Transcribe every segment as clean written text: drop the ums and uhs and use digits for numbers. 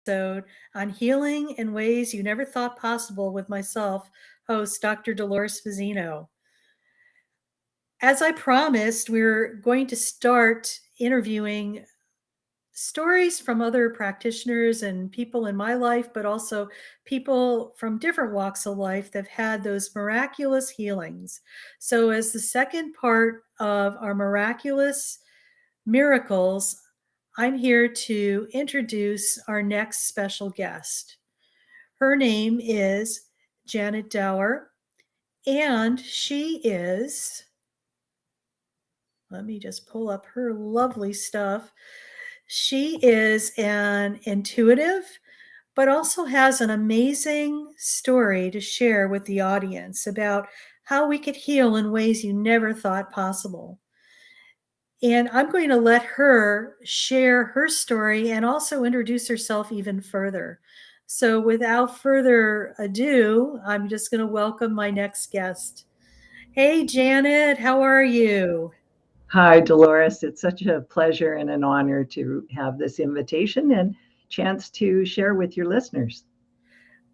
episode on healing in ways you never thought possible with myself, host Dr. Dolores Fazzino. As I promised, we're going to start interviewing stories from other practitioners and people in my life, but also people from different walks of life that have had those miraculous healings. So, as the second part of our miraculous miracles, I'm here to introduce our next special guest. Her name is Janet Doerr, and she is, let me just pull up her lovely stuff. She is an intuitive, but also has an amazing story to share with the audience about how we could heal in ways you never thought possible. And I'm going to let her share her story and also introduce herself even further. So, without further ado, I'm just going to welcome my next guest. Hey, Janet, how are you? Hi, Dolores. It's such a pleasure and an honor to have this invitation and chance to share with your listeners.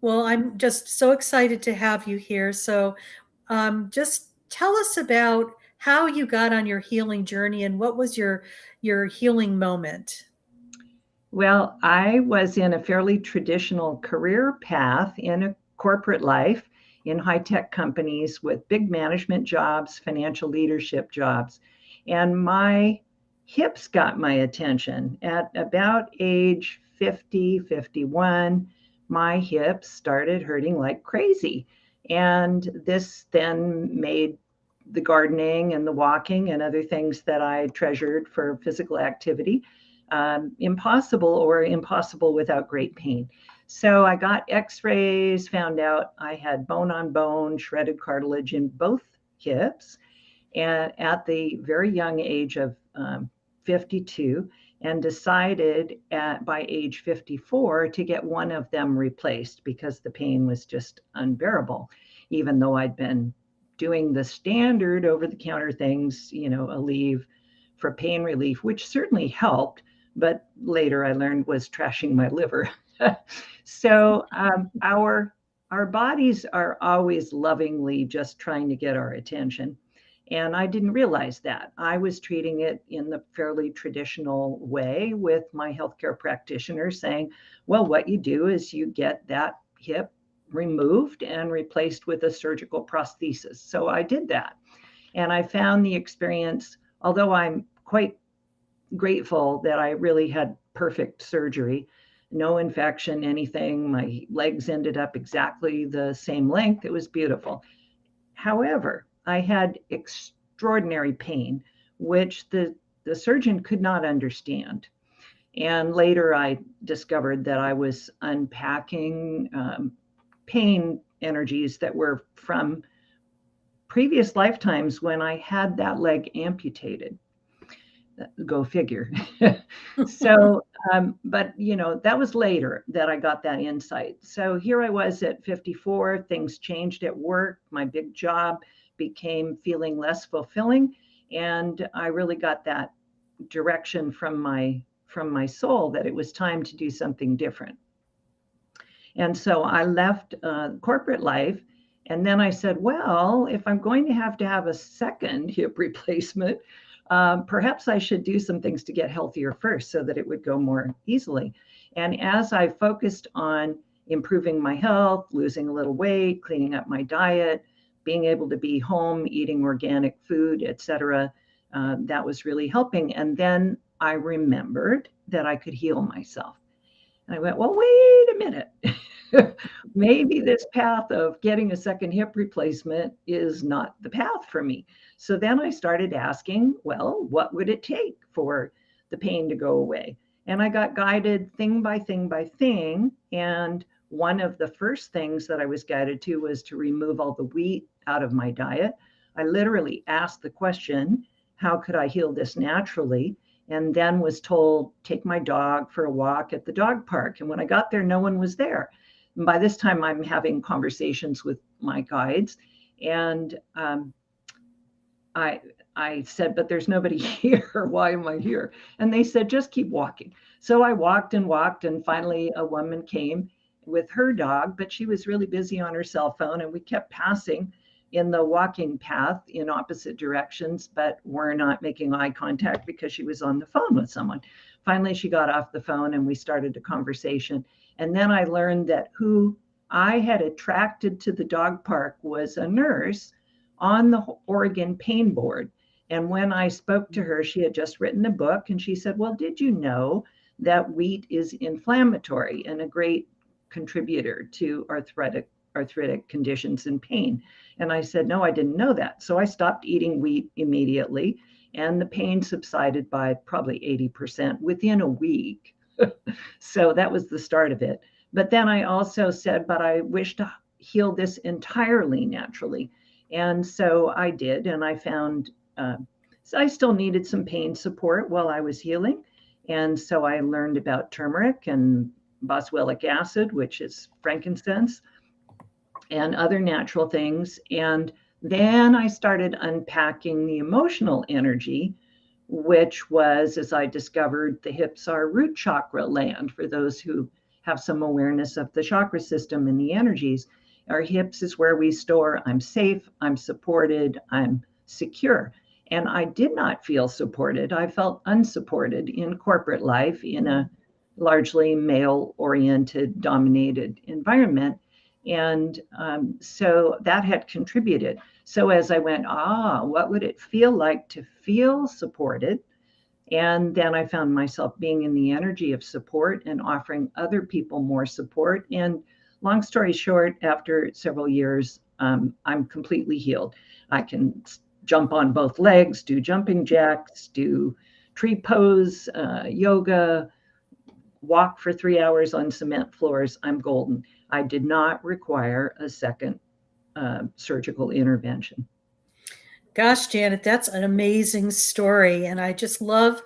Well, I'm just so excited to have you here. So, just tell us about how you got on your healing journey and what was your healing moment. Well, I was in a fairly traditional career path in a corporate life in high tech companies with big management jobs, financial leadership jobs. And my hips got my attention at about age 50, 51. My hips started hurting like crazy. And this then made the gardening and the walking and other things that I treasured for physical activity impossible or impossible without great pain. So I got x-rays, found out I had bone on bone, shredded cartilage in both hips, and at the very young age of 52, and decided by age 54 to get one of them replaced because the pain was just unbearable, even though I'd been doing the standard over the counter things, Aleve for pain relief, which certainly helped, but later I learned was trashing my liver. So our bodies are always lovingly just trying to get our attention. And I didn't realize that. I was treating it in the fairly traditional way with my healthcare practitioner saying, well, what you do is you get that hip removed and replaced with a surgical prosthesis. So I did that. And I found the experience, although I'm quite grateful that I really had perfect surgery, no infection, anything. My legs ended up exactly the same length. It was beautiful. However, I had extraordinary pain, which the surgeon could not understand. And later I discovered that I was unpacking pain energies that were from previous lifetimes when I had that leg amputated. Go figure. So, but that was later that I got that insight. So here I was at 54, things changed at work. My big job became feeling less fulfilling. And I really got that direction from my soul that it was time to do something different. And so I left corporate life. And then I said, well, if I'm going to have a second hip replacement, perhaps I should do some things to get healthier first so that it would go more easily. And as I focused on improving my health, losing a little weight, cleaning up my diet, being able to be home, eating organic food, etc., that was really helping. And then I remembered that I could heal myself. And I went, well, wait a minute. Maybe this path of getting a second hip replacement is not the path for me. So then I started asking, well, what would it take for the pain to go away? And I got guided thing by thing by thing. And one of the first things that I was guided to was to remove all the wheat out of my diet. I literally asked the question, how could I heal this naturally? And then was told, take my dog for a walk at the dog park. And when I got there, no one was there. And by this time, I'm having conversations with my guides. And I I said, but there's nobody here. Why am I here? And they said, just keep walking. So I walked and walked, and finally a woman came with her dog, but she was really busy on her cell phone, and we kept passing in the walking path in opposite directions, but we're not making eye contact because she was on the phone with someone. Finally, she got off the phone and we started a conversation. And then I learned that who I had attracted to the dog park was a nurse on the Oregon Pain Board. And when I spoke to her, she had just written a book, and she said, well, did you know that wheat is inflammatory and a great contributor to arthritic conditions and pain? And I said, no, I didn't know that. So I stopped eating wheat immediately, and the pain subsided by probably 80% within a week. So that was the start of it. But then I also said, but I wish to heal this entirely naturally. And so I did, and I found so I still needed some pain support while I was healing. And so I learned about turmeric and boswellic acid, which is frankincense, and other natural things. And then I started unpacking the emotional energy, which was, as I discovered, the hips are root chakra land. For those who have some awareness of the chakra system and the energies, our hips is where we store, I'm safe, I'm supported, I'm secure. And I did not feel supported. I felt unsupported in corporate life in a largely male oriented, dominated environment. And so that had contributed. So as I went, what would it feel like to feel supported? And then I found myself being in the energy of support and offering other people more support. And long story short, after several years, I'm completely healed. I can jump on both legs, do jumping jacks, do tree pose, yoga, walk for 3 hours on cement floors. I'm golden. I did not require a second surgical intervention. Gosh, Janet, that's an amazing story. And I just love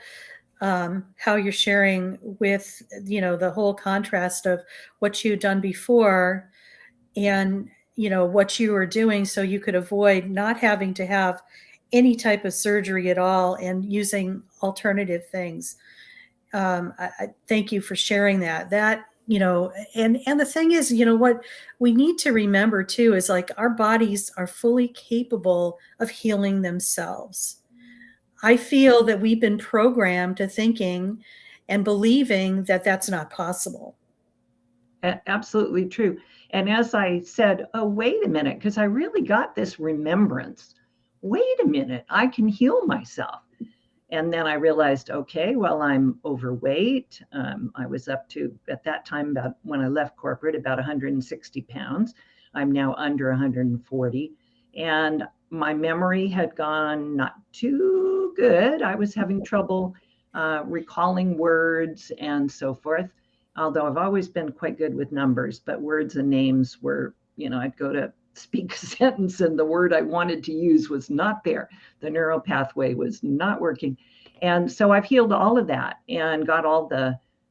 how you're sharing with, the whole contrast of what you'd done before and, what you were doing so you could avoid not having to have any type of surgery at all and using alternative things. I thank you for sharing that. And the thing is, what we need to remember too is like our bodies are fully capable of healing themselves. I feel that we've been programmed to thinking and believing that that's not possible. Absolutely true. And as I said, oh, wait a minute, because I really got this remembrance. Wait a minute, I can heal myself. And then I realized, okay, well, I'm overweight. I was up to, at that time, about when I left corporate, about 160 pounds. I'm now under 140. And my memory had gone not too good. I was having trouble recalling words and so forth, although I've always been quite good with numbers, but words and names were, I'd go to speak a sentence and the word I wanted to use was not there. The neural pathway was not working. And so I've healed all of that and got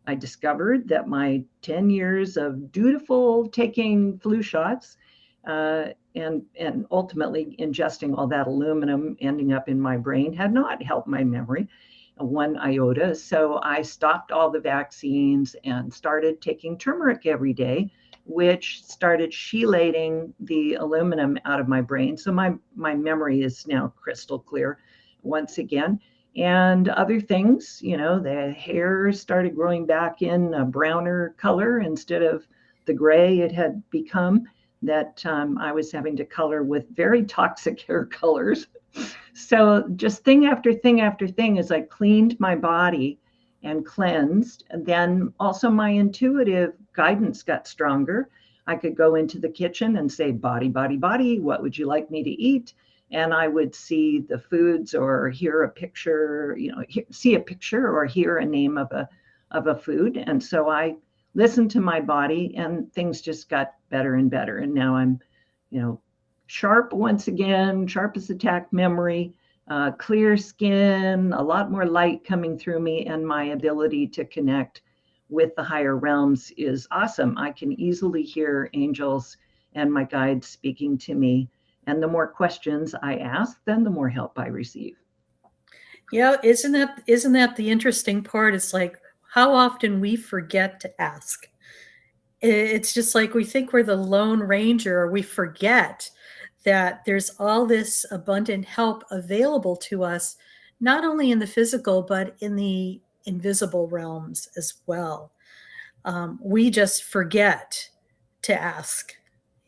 I discovered that my 10 years of dutiful taking flu shots and ultimately ingesting all that aluminum ending up in my brain had not helped my memory one iota. So I stopped all the vaccines and started taking turmeric every day, which started chelating the aluminum out of my brain. So my memory is now crystal clear once again. And other things, the hair started growing back in a browner color instead of the gray it had become that I was having to color with very toxic hair colors. So just thing after thing after thing, as I cleaned my body and cleansed, and then also my intuitive guidance got stronger. I could go into the kitchen and say, body, body, body, what would you like me to eat? And I would see the foods or hear a picture, see a picture or hear a name of a food. And so I listened to my body and things just got better and better. And now I'm, sharp once again, sharp as a tack memory, clear skin, a lot more light coming through me, and my ability to connect with the higher realms is awesome. I can easily hear angels and my guides speaking to me. And the more questions I ask, then the more help I receive. Yeah, isn't that the interesting part? It's like how often we forget to ask. It's just like we think we're the Lone Ranger, or we forget that there's all this abundant help available to us, not only in the physical, but in the invisible realms as well. We just forget to ask.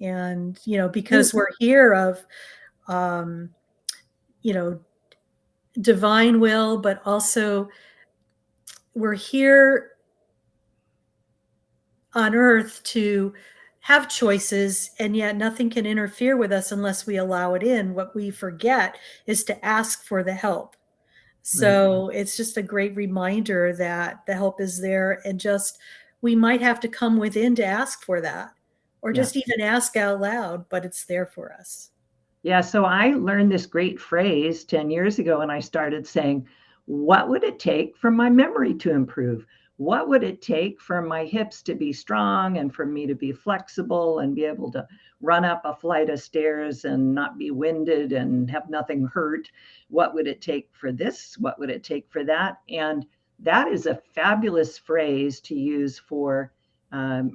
And, because we're here of, um, you know, divine will, but also we're here on earth to have choices, and yet nothing can interfere with us unless we allow it in. What we forget is to ask for the help. Right. So it's just a great reminder that the help is there, and just we might have to come within to ask for that, or Yeah. just even ask out loud, but it's there for us. Yeah, so I learned this great phrase 10 years ago and I started saying, what would it take for my memory to improve? What would it take for my hips to be strong and for me to be flexible and be able to run up a flight of stairs and not be winded and have nothing hurt? What would it take for this? What would it take for that? And that is a fabulous phrase to use for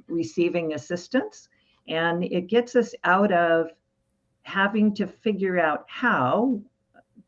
receiving assistance. And it gets us out of having to figure out how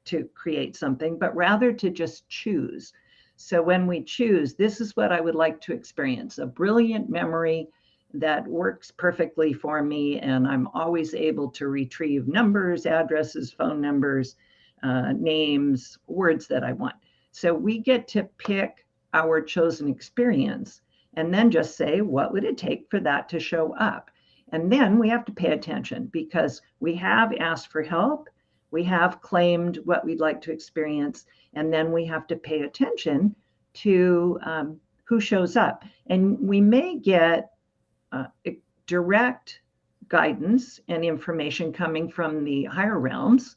to create something, but rather to just choose. So when we choose, this is what I would like to experience, a brilliant memory that works perfectly for me. And I'm always able to retrieve numbers, addresses, phone numbers, names, words that I want. So we get to pick our chosen experience and then just say, what would it take for that to show up? And then we have to pay attention because we have asked for help. We have claimed what we'd like to experience. And then we have to pay attention to who shows up. And we may get direct guidance and information coming from the higher realms.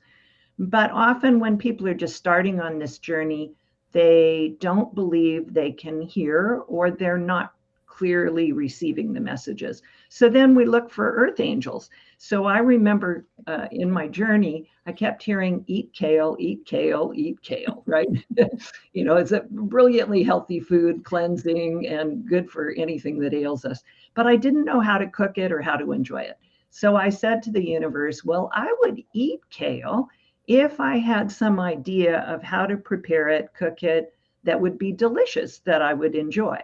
But often, when people are just starting on this journey, they don't believe they can hear, or they're not clearly receiving the messages. So then we look for earth angels. So I remember in my journey, I kept hearing, eat kale, eat kale, eat kale, right? It's a brilliantly healthy food, cleansing, and good for anything that ails us. But I didn't know how to cook it or how to enjoy it. So I said to the universe, well, I would eat kale if I had some idea of how to prepare it, cook it, that would be delicious, that I would enjoy.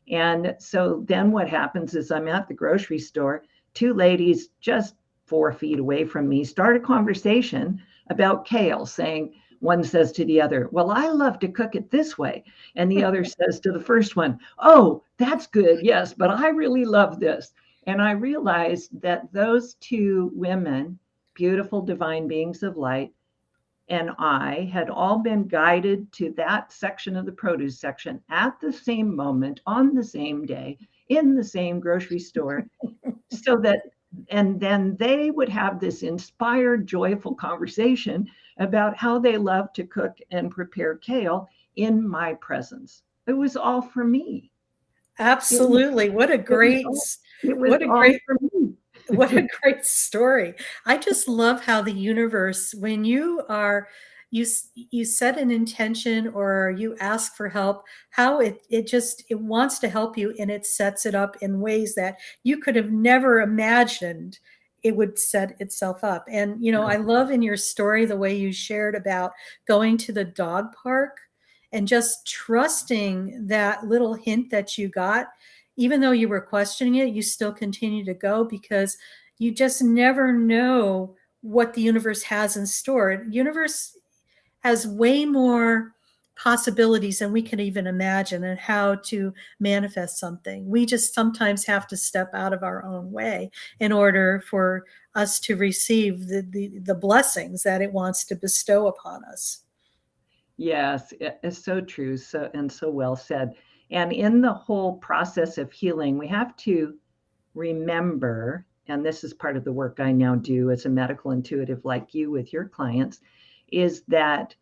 And so then what happens is I'm at the grocery store, two ladies just 4 feet away from me start a conversation about kale, saying, one says to the other, well, I love to cook it this way. And the other says to the first one, oh, that's good. Yes, but I really love this. And I realized that those two women, beautiful divine beings of light, and I had all been guided to that section of the produce section at the same moment, on the same day, in the same grocery store, so that, and then they would have this inspired, joyful conversation about how they love to cook and prepare kale in my presence. It was all for me. It was, Absolutely. it was all, it was What a all great for me. what a great story. I just love how the universe, when you set an intention or you ask for help, how it wants to help you, and it sets it up in ways that you could have never imagined it would set itself up. And I love in your story the way you shared about going to the dog park and just trusting that little hint that you got. Even though you were questioning it, you still continue to go, because you just never know what the universe has in store. The universe has way more possibilities than we can even imagine, and how to manifest something. We just sometimes have to step out of our own way in order for us to receive the blessings that it wants to bestow upon us. Yes, it's so true. So, and so well said. And in the whole process of healing, we have to remember, and this is part of the work I now do as a medical intuitive like you with your clients, is that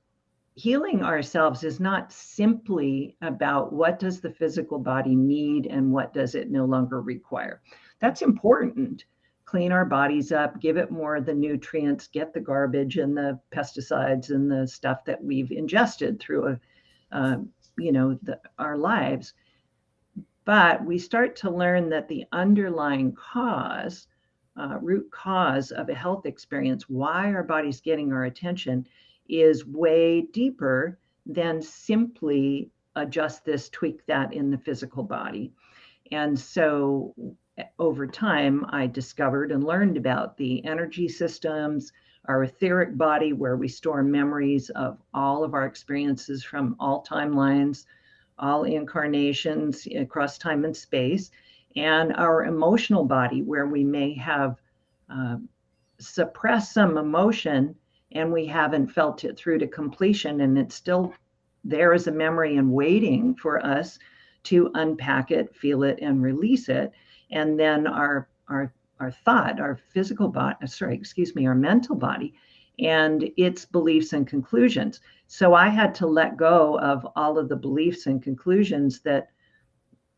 healing ourselves is not simply about what does the physical body need and what does it no longer require. That's important, clean our bodies up, give it more of the nutrients, get the garbage and the pesticides and the stuff that we've ingested through our lives. But we start to learn that the underlying cause, root cause of a health experience, why our body's getting our attention, is way deeper than simply adjust this, tweak that in the physical body. And so over time, I discovered and learned about the energy systems, our etheric body, where we store memories of all of our experiences from all timelines, all incarnations across time and space, and our emotional body, where we may have suppressed some emotion and we haven't felt it through to completion, and it's still there as a memory and waiting for us to unpack it, feel it, and release it. And then our thought, our physical body, our mental body, and its beliefs and conclusions. So I had to let go of all of the beliefs and conclusions that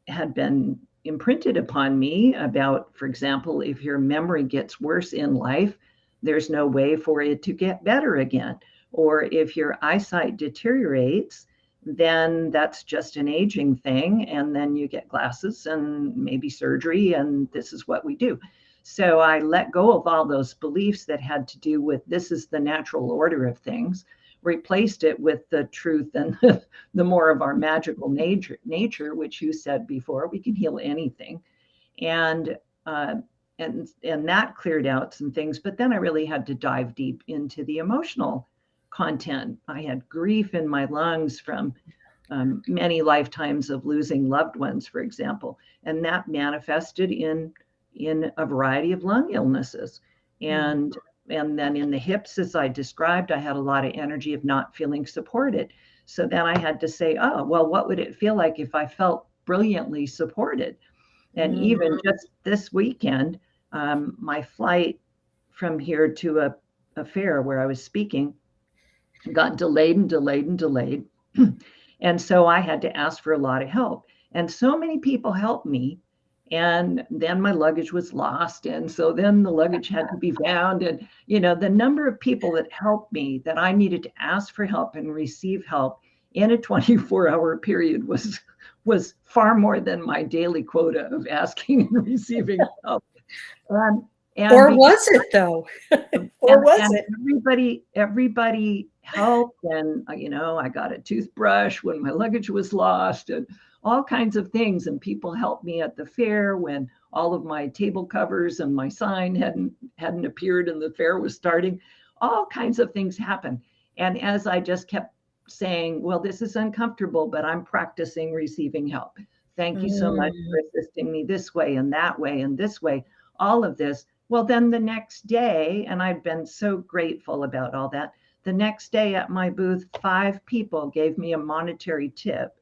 had been imprinted upon me about, for example, if your memory gets worse in life, there's no way for it to get better again. Or if your eyesight deteriorates, then that's just an aging thing. And then you get glasses and maybe surgery, and this is what we do. So I let go of all those beliefs that had to do with this is the natural order of things, replaced it with the truth and the more of our magical nature, which you said before, we can heal anything. And that cleared out some things. But then I really had to dive deep into the emotional content. I had grief in my lungs from many lifetimes of losing loved ones, for example, and that manifested in a variety of lung illnesses. And then in the hips, as I described, I had a lot of energy of not feeling supported. So then I had to say, oh, well, what would it feel like if I felt brilliantly supported? And even just this weekend, my flight from here to a fair where I was speaking got delayed and delayed and delayed. And so I had to ask for a lot of help. And so many people helped me. And then my luggage was lost. And so then the luggage had to be found. And, the number of people that helped me that I needed to ask for help and receive help in a 24-hour period was far more than my daily quota of asking and receiving help. Or was it though? Or was it? Everybody helped. And, I got a toothbrush when my luggage was lost and all kinds of things. And people helped me at the fair when all of my table covers and my sign hadn't appeared and the fair was starting. All kinds of things happened. And as I just kept saying, well, this is uncomfortable, but I'm practicing receiving help. Thank you so much for assisting me this way and that way and this way, all of this. Well, then the next day, and I've been so grateful about all that, the next day at my booth, 5 people gave me a monetary tip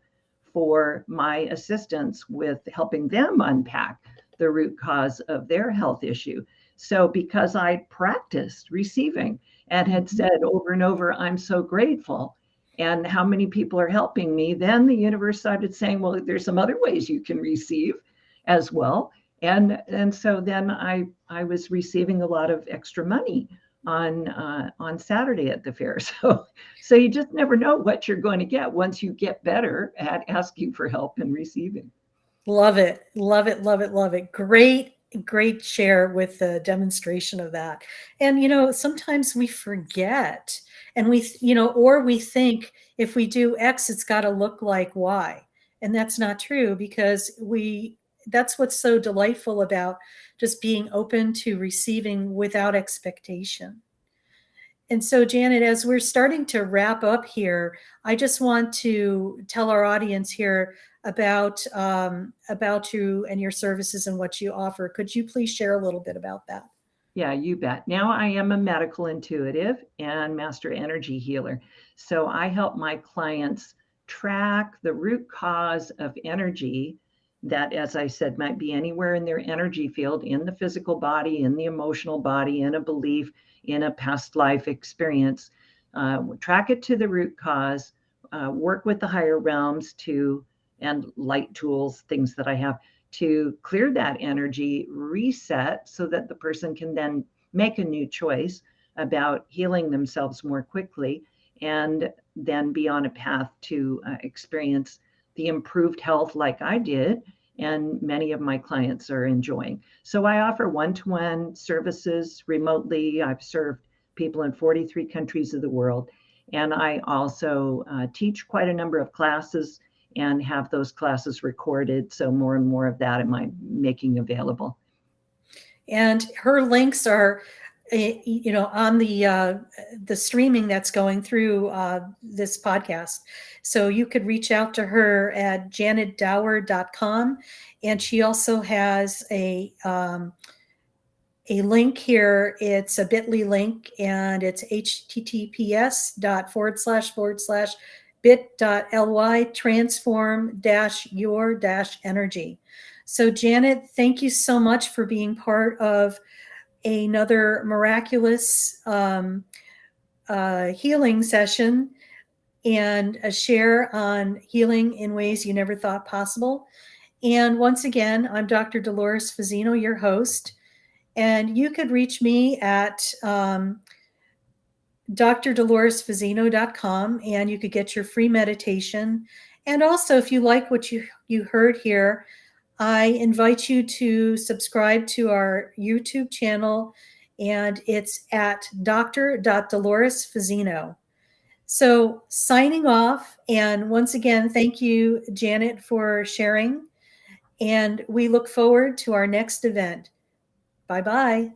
for my assistance with helping them unpack the root cause of their health issue. So because I practiced receiving and had said over and over, I'm so grateful, and how many people are helping me, then the universe started saying, well, there's some other ways you can receive as well. And so then I was receiving a lot of extra money on Saturday at the fair. So you just never know what you're going to get once you get better at asking for help and receiving. Love it. Love it. Love it. Love it. Great share with the demonstration of that. And, sometimes we forget and or we think if we do X, it's got to look like Y. And that's not true because that's what's so delightful about just being open to receiving without expectation. And so, Janet, as we're starting to wrap up here, I just want to tell our audience here about you and your services and what you offer. Could you please share a little bit about that? Yeah, you bet. Now I am a medical intuitive and master energy healer. So I help my clients track the root cause of energy that, as I said, might be anywhere in their energy field, in the physical body, in the emotional body, in a belief, in a past life experience. Track it to the root cause, work with the higher realms and light tools, things that I have to clear that energy, reset, so that the person can then make a new choice about healing themselves more quickly and then be on a path to experience the improved health like I did and many of my clients are enjoying. So I offer one-to-one services remotely. I've served people in 43 countries of the world. And I also teach quite a number of classes and have those classes recorded. So more and more of that am I making available. And her links are, on the streaming that's going through this podcast. So you could reach out to her at janetdoerr.com. And she also has a link here. It's a bit.ly link, and it's https://bit.ly transform-your-energy. So Janet, thank you so much for being part of another miraculous healing session and a share on healing in ways you never thought possible. And once again, I'm Dr. Dolores Fazzino, your host. And you could reach me at drdoloresfazzino.com, and you could get your free meditation. And also, if you like what you heard here, I invite you to subscribe to our YouTube channel, and it's at dr.doloresfazzino. So signing off, and once again, thank you, Janet, for sharing. And we look forward to our next event. Bye-bye.